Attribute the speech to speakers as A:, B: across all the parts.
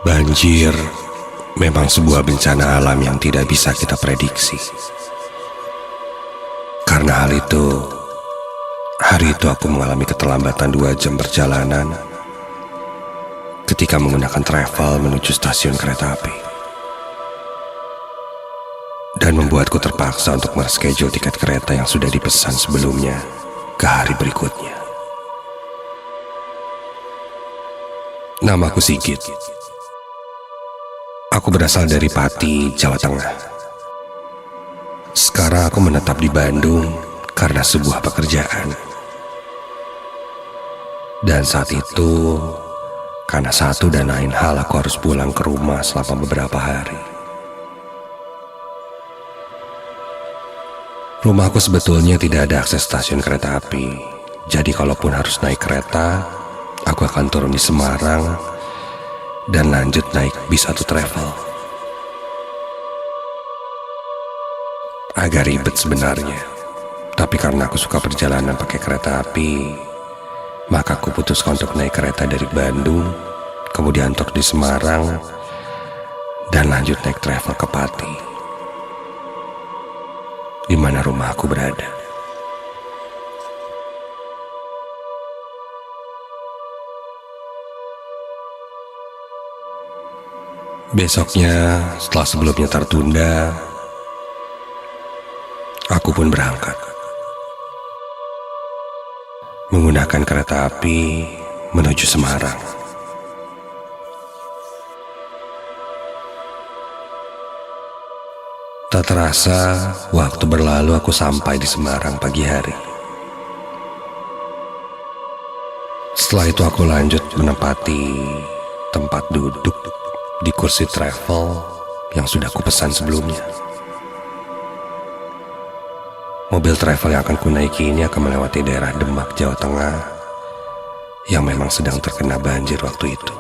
A: Banjir memang sebuah bencana alam yang tidak bisa kita prediksi. Karena hal itu, hari itu aku mengalami keterlambatan 2 jam perjalanan ketika menggunakan travel menuju stasiun kereta api. Dan membuatku terpaksa untuk mereschedule tiket kereta yang sudah dipesan sebelumnya ke hari berikutnya. Namaku Sigit. Aku berasal dari Pati, Jawa Tengah. Sekarang aku menetap di Bandung karena sebuah pekerjaan. Dan saat itu, karena satu dan lain hal aku harus pulang ke rumah selama beberapa hari. Rumahku sebetulnya tidak ada akses stasiun kereta api. Jadi kalaupun harus naik kereta, aku akan turun di Semarang dan lanjut naik bis atau travel. Agak ribet sebenarnya, tapi karena aku suka perjalanan pakai kereta api, maka aku putuskan untuk naik kereta dari Bandung, kemudian turun di Semarang, dan lanjut naik travel ke Pati, di mana rumah aku berada. Besoknya, setelah sebelumnya tertunda, aku pun berangkat menggunakan kereta api menuju Semarang. Tak terasa, waktu berlalu aku sampai di Semarang pagi hari. Setelah itu aku lanjut menempati tempat duduk di kursi travel yang sudah aku pesan sebelumnya. Mobil travel yang akan kunaiki ini akan melewati daerah Demak, Jawa Tengah, yang memang sedang terkena banjir waktu itu.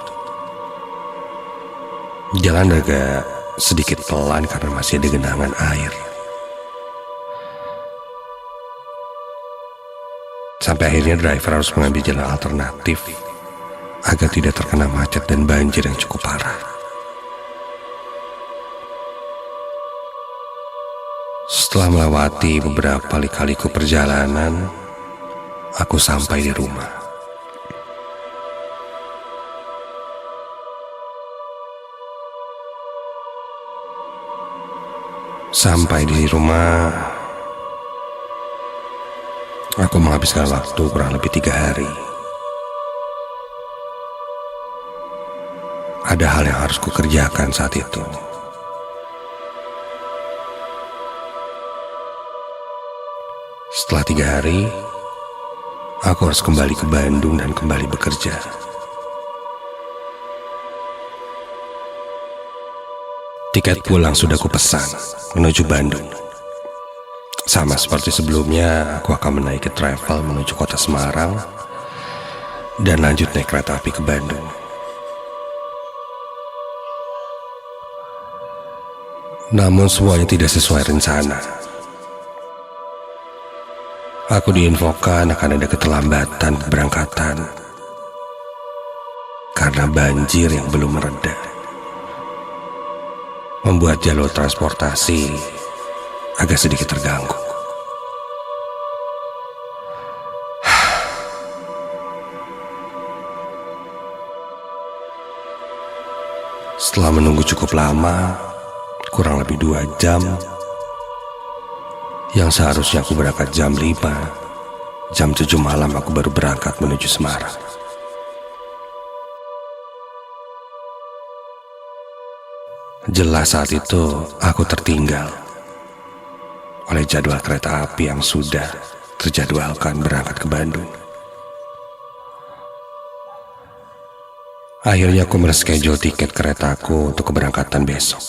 A: Jalan agak sedikit pelan karena masih ada genangan air. Sampai akhirnya driver harus mengambil jalan alternatif agar tidak terkena macet dan banjir yang cukup parah. Setelah melewati beberapa lika-liku perjalanan, aku sampai di rumah. Sampai di rumah, aku menghabiskan waktu kurang lebih 3 hari. Ada hal yang harus kukerjakan saat itu. Setelah 3 hari, aku harus kembali ke Bandung dan kembali bekerja. Tiket pulang sudah kupesan menuju Bandung. Sama seperti sebelumnya, aku akan menaiki travel menuju kota Semarang dan lanjut naik kereta api ke Bandung. Namun semuanya tidak sesuai rencana. Aku diinfokan akan ada keterlambatan keberangkatan karena banjir yang belum mereda, membuat jalur transportasi agak sedikit terganggu. Setelah menunggu cukup lama, kurang lebih 2 jam, yang seharusnya aku berangkat jam 5, jam 7 malam aku baru berangkat menuju Semarang. Jelas saat itu aku tertinggal oleh jadwal kereta api yang sudah terjadwalkan berangkat ke Bandung. Akhirnya aku mereschedule tiket keretaku untuk keberangkatan besok.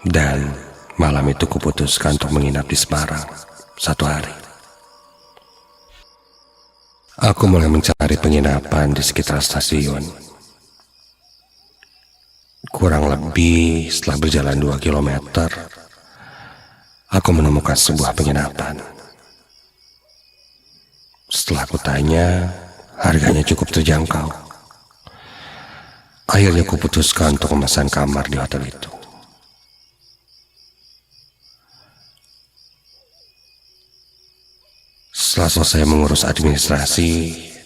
A: Dan malam itu kuputuskan untuk menginap di Semarang 1 hari. Aku mulai mencari penginapan di sekitar stasiun. Kurang lebih setelah berjalan 2 kilometer, aku menemukan sebuah penginapan. Setelah aku tanya, harganya cukup terjangkau. Akhirnya kuputuskan untuk memesan kamar di hotel itu. Setelah selesai mengurus administrasi,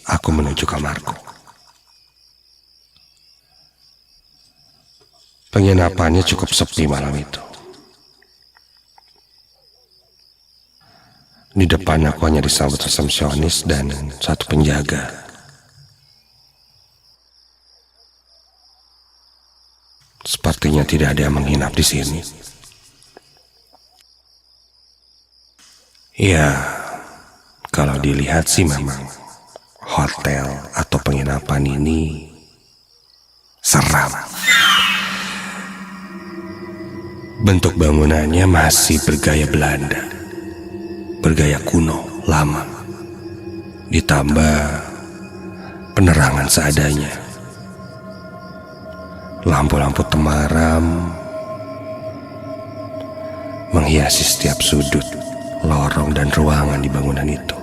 A: aku menuju kamarku. Penginapannya cukup sepi malam itu. Di depan aku hanya disambut resepsionis dan satu penjaga. Sepertinya tidak ada yang menginap di sini. Ya, kalau dilihat sih memang hotel atau penginapan ini seram. Bentuk bangunannya masih bergaya Belanda, bergaya kuno, lama. Ditambah penerangan seadanya. Lampu-lampu temaram menghiasi setiap sudut, lorong dan ruangan di bangunan itu.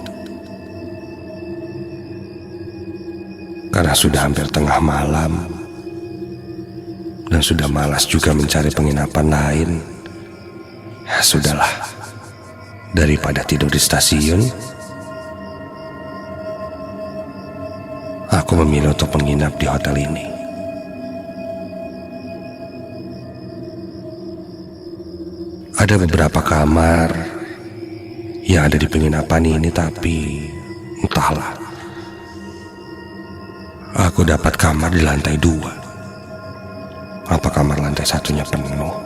A: Karena sudah hampir tengah malam dan sudah malas juga mencari penginapan lain, ya sudahlah. Daripada tidur di stasiun, aku memilih untuk menginap di hotel ini. Ada beberapa kamar yang ada di penginapan ini, tapi entahlah. Aku dapat kamar di lantai 2. Apa kamar lantai satunya penuh?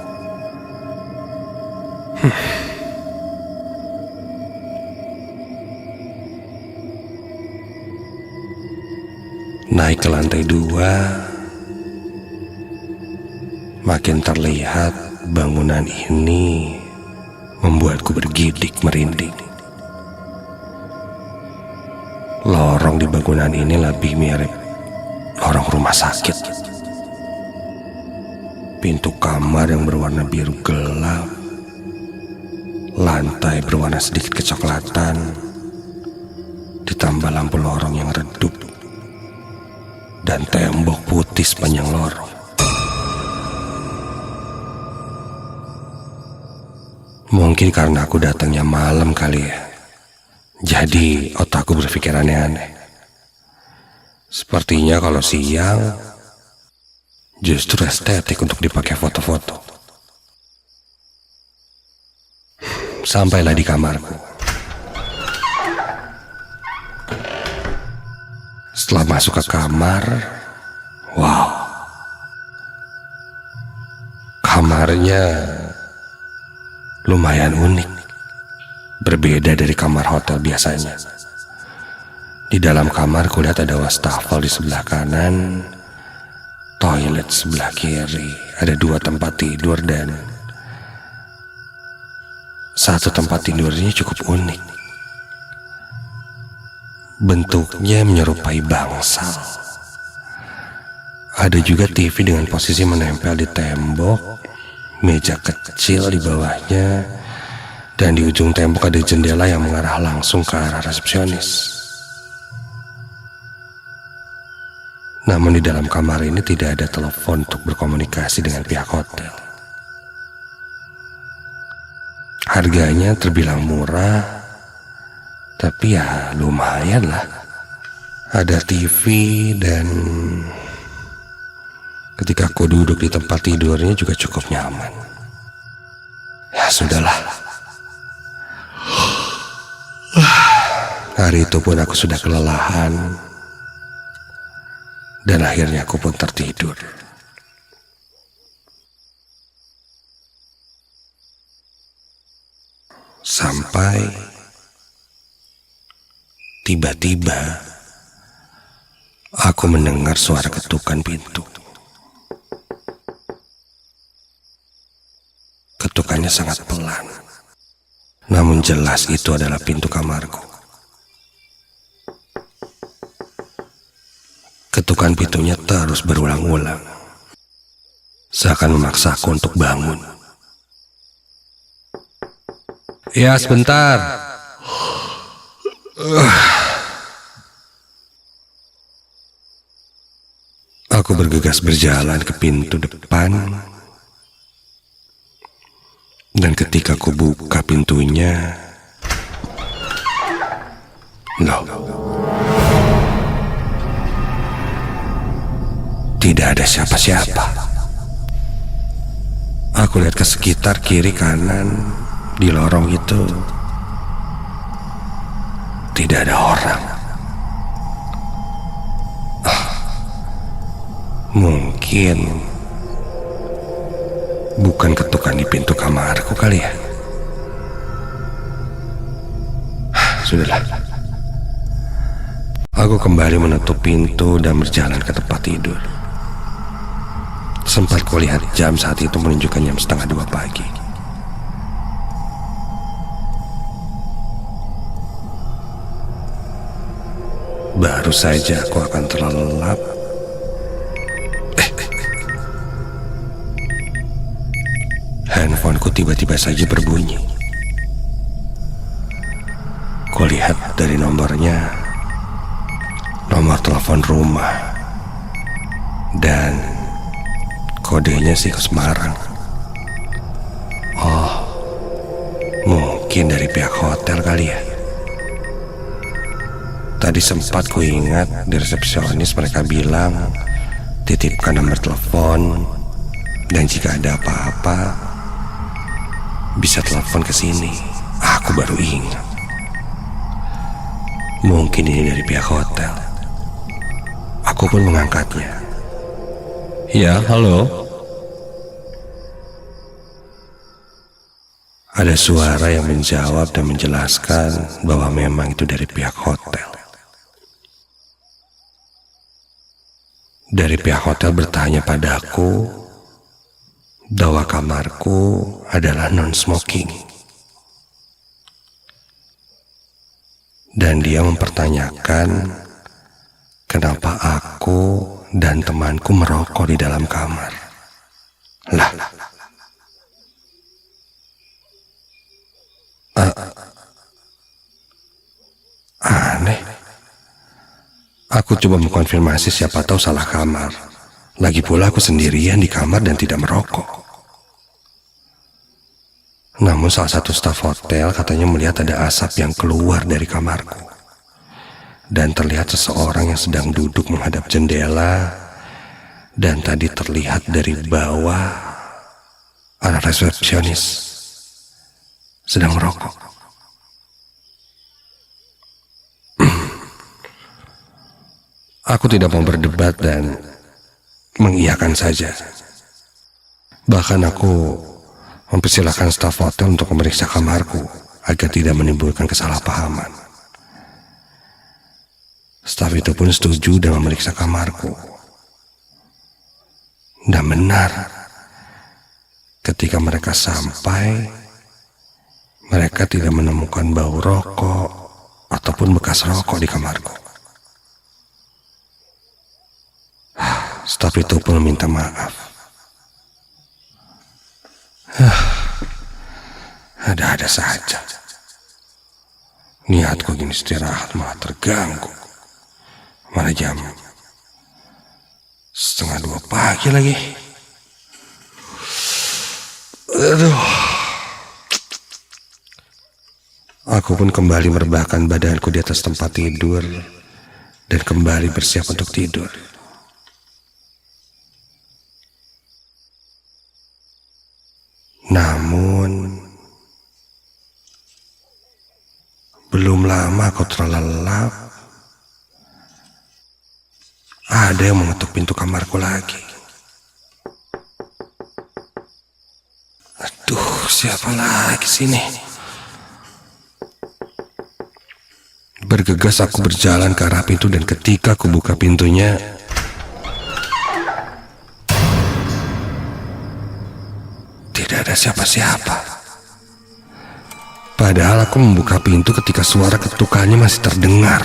A: Naik ke lantai 2, makin terlihat bangunan ini membuatku bergidik merinding. Lorong di bangunan ini lebih mirip lorong rumah sakit. Pintu kamar yang berwarna biru gelap, lantai berwarna sedikit kecoklatan, ditambah lampu lorong yang redup, dan tembok putih sepanjang lorong. Mungkin karena aku datangnya malam kali ya, jadi otakku berpikir aneh-aneh. Sepertinya kalau siang justru estetik untuk dipakai foto-foto. Sampailah di kamarku. Setelah masuk ke kamar, wow, kamarnya lumayan unik, berbeda dari kamar hotel biasanya. Di dalam kamar kulihat ada wastafel di sebelah kanan, toilet sebelah kiri, ada 2 tempat tidur dan satu tempat tidurnya cukup unik. Bentuknya menyerupai bangsal. Ada juga TV dengan posisi menempel di tembok, meja kecil di bawahnya, dan di ujung tembok ada jendela yang mengarah langsung ke arah resepsionis. Namun di dalam kamar ini tidak ada telepon untuk berkomunikasi dengan pihak hotel. Harganya terbilang murah, tapi ya lumayan lah. Ada TV dan ketika aku duduk di tempat tidurnya juga cukup nyaman. Ya sudahlah. Hari itu pun aku sudah kelelahan dan akhirnya aku pun tertidur. Sampai tiba-tiba aku mendengar suara ketukan pintu. Ketukannya sangat pelan, namun jelas itu adalah pintu kamarku. Ketukan pintunya terus berulang-ulang, seakan memaksaku untuk bangun. Ya sebentar. Aku bergegas berjalan ke pintu depan, dan ketika aku buka pintunya, loh, tidak ada siapa-siapa. Aku lihat ke sekitar kiri kanan, di lorong itu tidak ada orang. Mungkin bukan ketukan di pintu kamarku kali ya. Sudahlah. Aku kembali menutup pintu dan berjalan ke tempat tidur. Sempat kulihat jam saat itu menunjukkan jam 1:30 pagi. Baru saja aku akan terlelap, handphoneku tiba-tiba saja berbunyi. Kulihat dari nomornya, nomor telepon rumah, dan kodenya sih ke Semarang. Oh, mungkin dari pihak hotel kali ya. Tadi sempat ku ingat di resepsionis mereka bilang titipkan nomor telepon, dan jika ada apa-apa bisa telepon ke sini. Aku baru ingat. Mungkin ini dari pihak hotel. Aku pun mengangkatnya. Ya, halo. Ada suara yang menjawab dan menjelaskan bahwa memang itu dari pihak hotel. Dari pihak hotel bertanya padaku bahwa kamarku adalah non-smoking. Dan dia mempertanyakan kenapa aku dan temanku merokok di dalam kamar. Lah, aneh. Aku coba mengkonfirmasi, siapa tahu salah kamar. Lagi pula aku sendirian di kamar dan tidak merokok. Namun salah satu staf hotel katanya melihat ada asap yang keluar dari kamarku. Dan terlihat seseorang yang sedang duduk menghadap jendela. Dan tadi terlihat dari bawah anak resepsionis sedang merokok. Aku tidak mau berdebat dan mengiyakan saja. Bahkan aku mempersilahkan staf hotel untuk memeriksa kamarku agar tidak menimbulkan kesalahpahaman. Staf itu pun setuju dengan memeriksa kamarku. Dan benar, ketika mereka sampai, mereka tidak menemukan bau rokok ataupun bekas rokok di kamarku. Staf itu pun meminta maaf. Ada-ada saja. Niatku gini istirahat malah terganggu. Mana jam 1:30 pagi lagi. Aduh. Aku pun kembali merebahkan badanku di atas tempat tidur dan kembali bersiap untuk tidur. Namun, belum lama aku terlelap, ada yang mengetuk pintu kamarku lagi. Aduh, siapa lagi sini? Bergegas aku berjalan ke arah pintu dan ketika aku buka pintunya, tidak ada siapa-siapa. Padahal aku membuka pintu ketika suara ketukannya masih terdengar.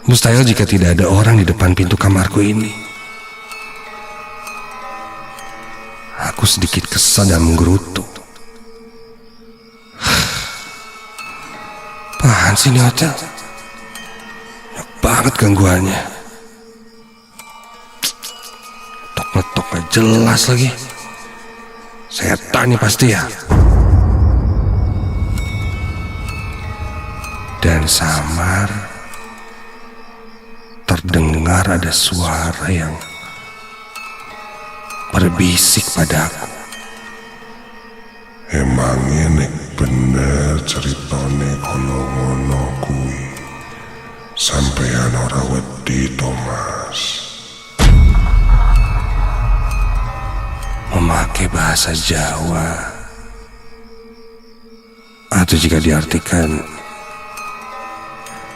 A: Mustahil jika tidak ada orang di depan pintu kamarku ini. Aku sedikit kesal dan menggerutu. Apaan sih ini hotel? Banyak banget gangguannya. jelas lagi. Setan nih pasti ya. Dan samar terdengar ada suara yang berbisik padaku.
B: Emangnya nek bener ceritane kono ngono kuwi. Sampeyan ora wedi to, Mas?
A: Memakai bahasa Jawa, atau jika diartikan,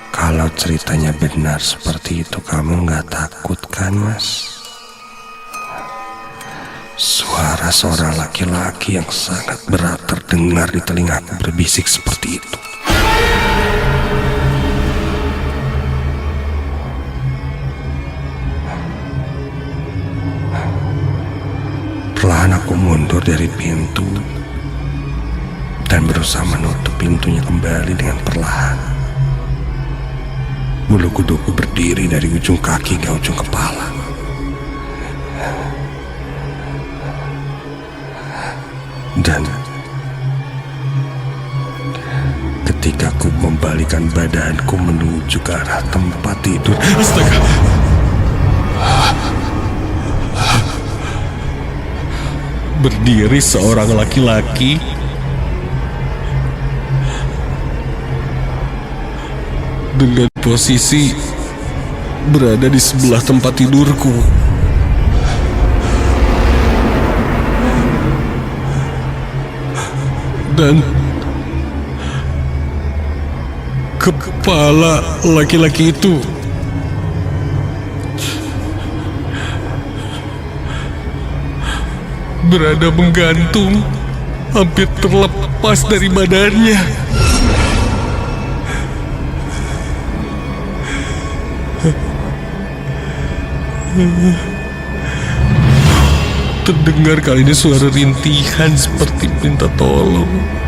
A: kalau ceritanya benar seperti itu, kamu gak takut kan, Mas? Suara seorang laki-laki yang sangat berat terdengar di telingaku berbisik seperti itu. Perlahan aku mundur dari pintu dan berusaha menutup pintunya kembali dengan perlahan. Bulu kuduku berdiri dari ujung kaki ke ujung kepala. Dan ketika aku membalikan badanku menuju ke arah tempat tidur, astaga! Berdiri seorang laki-laki dengan posisi berada di sebelah tempat tidurku. Dan kepala laki-laki itu berada menggantung, hampir terlepas dari badannya. Terdengar kali ini suara rintihan seperti minta tolong.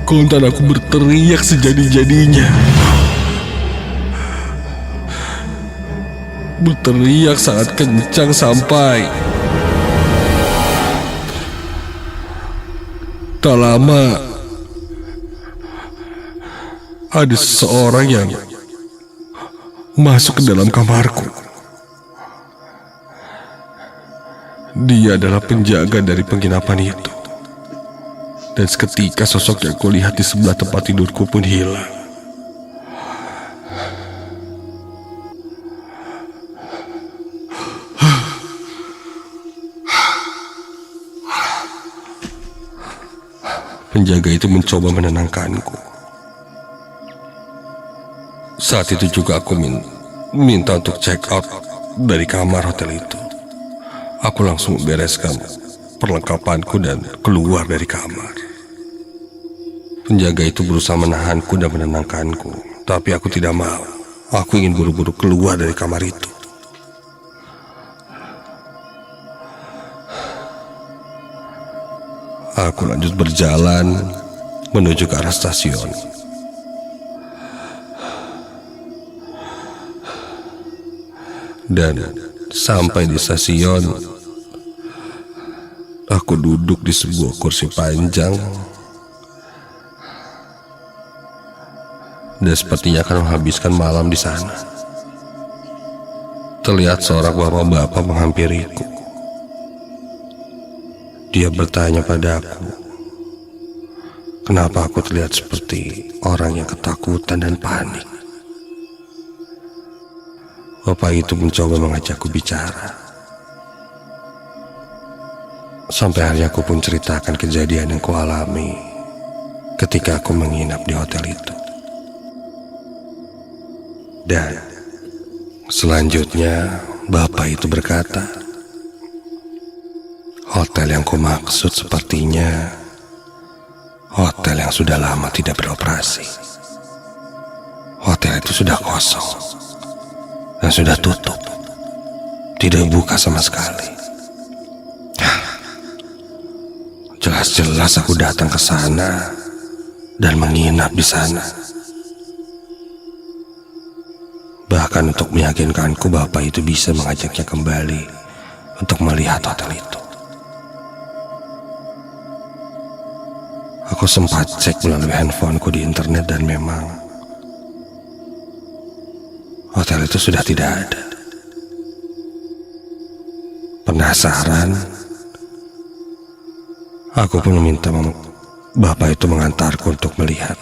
A: Kontan aku berteriak sejadi-jadinya. Berteriak sangat kencang sampai tak lama ada seseorang yang masuk ke dalam kamarku. Dia adalah penjaga dari penginapan itu. Dan seketika sosok yang kulihat di sebelah tempat tidurku pun hilang. Penjaga itu mencoba menenangkanku. Saat itu juga aku minta untuk check out dari kamar hotel itu. Aku langsung membereskan perlengkapanku dan keluar dari kamar. Penjaga itu berusaha menahanku dan menenangkanku, tapi aku tidak mau. Aku ingin buru-buru keluar dari kamar itu. Aku lanjut berjalan menuju ke arah stasiun. Dan sampai di stasiun, aku duduk di sebuah kursi panjang dan sepertinya akan menghabiskan malam di sana. Terlihat seorang bapak-bapak menghampiriku. Dia bertanya padaku, Kenapa aku terlihat seperti orang yang ketakutan dan panik? Bapak itu mencoba mengajakku bicara. Sampai akhirnya aku pun ceritakan kejadian yang kualami ketika aku menginap di hotel itu. Dan selanjutnya bapak itu berkata, hotel yang kumaksud sepertinya hotel yang sudah lama tidak beroperasi. Hotel itu sudah kosong dan sudah tutup, tidak buka sama sekali. Jelas-jelas aku datang ke sana dan menginap di sana. Bahkan untuk meyakinkanku bapak itu bisa mengajaknya kembali untuk melihat hotel itu. Aku sempat cek melalui handphoneku di internet dan memang hotel itu sudah tidak ada. Penasaran, aku pun meminta bapak itu mengantarku untuk melihat.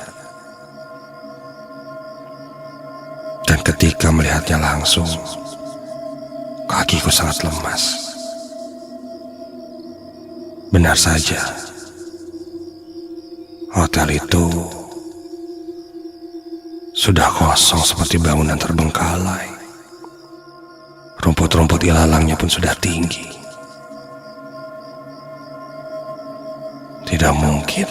A: Dan ketika melihatnya langsung, kakiku sangat lemas. Benar saja, hotel itu sudah kosong seperti bangunan terbengkalai. Rumput-rumput ilalangnya pun sudah tinggi. Tidak mungkin.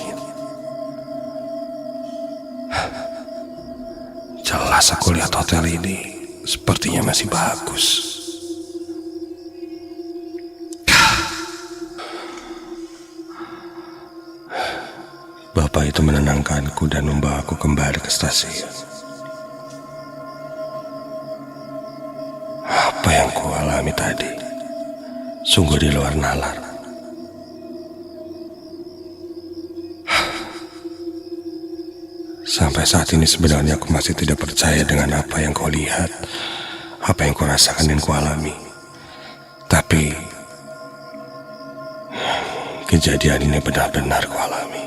A: Jelas aku lihat hotel ini sepertinya masih bagus. Bapak itu menenangkanku dan membawaku kembali ke stasiun. Apa yang kualami tadi sungguh di luar nalar. Sampai saat ini sebenarnya aku masih tidak percaya dengan apa yang kau lihat, apa yang kau rasakan dan kualami. Tapi kejadian ini benar-benar kualami.